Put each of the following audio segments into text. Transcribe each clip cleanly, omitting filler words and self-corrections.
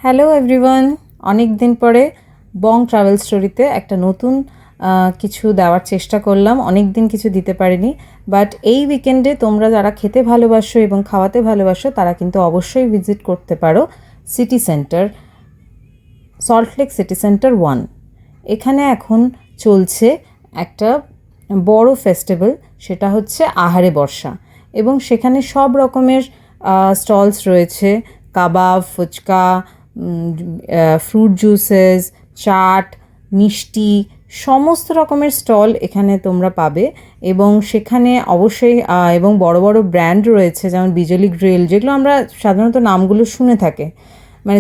Hello everyone, অনেক দিন পরে বং ট্রাভেল স্টোরিতে একটা নতুন কিছু দেওয়ার চেষ্টা করলাম। অনেক দিন কিছু দিতে পারিনি, বাট এই উইকেন্ডে তোমরা যারা খেতে ভালোবাসো এবং খাওয়াতে ভালোবাসো তারা কিন্তু অবশ্যই ভিজিট করতে পারো city centre, Salt Lake city centre 1। এখানে এখন চলছে একটা বড় ফেস্টিভ্যাল, সেটা হচ্ছে আহারে বর্ষা, এবং সেখানে সব রকমের স্টলস রয়েছে। কাবাব, ফুচকা, ফ্রুট জুসেস, চাট, মিষ্টি, সমস্ত রকমের স্টল এখানে তোমরা পাবে। এবং সেখানে অবশ্যই এবং বড় বড় ব্র্যান্ড রয়েছে, যেমন বিজলি গ্রিল, যেগুলো আমরা সাধারণত নামগুলো শুনে থাকি, মানে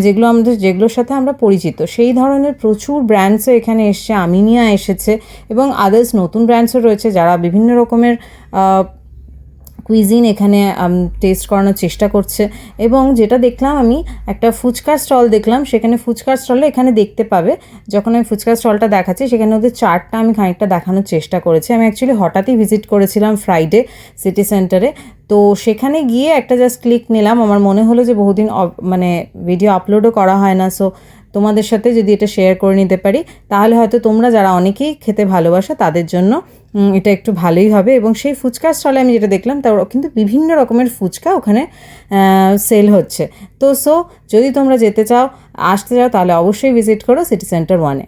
যেগুলোর সাথে আমরা পরিচিত, সেই ধরনের প্রচুর ব্র্যান্ডসও এখানে এসছে। আমিনিয়া এসেছে এবং আদার্স নতুন ব্র্যান্ডসও রয়েছে যারা বিভিন্ন রকমের কুইজিন এখানে টেস্ট করানোর চেষ্টা করছে। এবং যেটা দেখলাম, আমি একটা ফুচকার স্টল দেখলাম, সেখানে ফুচকার স্টলে এখানে দেখতে পাবে, যখন আমি ফুচকার স্টলটা দেখাচ্ছি সেখানে ওদের চাটটা আমি খানিকটা দেখানোর চেষ্টা করেছি। আমি অ্যাকচুয়ালি হঠাৎই ভিজিট করেছিলাম ফ্রাইডে সিটি সেন্টারে, তো সেখানে গিয়ে একটা জাস্ট ক্লিক নিলাম। আমার মনে হলো যে বহুদিন মানে ভিডিও আপলোডও করা হয় না, সো তোমাদের সাথে যদি এটা শেয়ার করে নিতে পারি তাহলে হয়তো তোমরা যারা অনেকেই খেতে ভালোবাসো তাদের জন্য এটা একটু ভালোই হবে। এবং সেই ফুচকার স্টলে আমি যেটা দেখলাম, তার কিন্তু বিভিন্ন রকমের ফুচকা ওখানে সেল হচ্ছে। তো যদি তোমরা আসতে চাও তাহলে অবশ্যই ভিজিট করো সিটি সেন্টার 1-এ।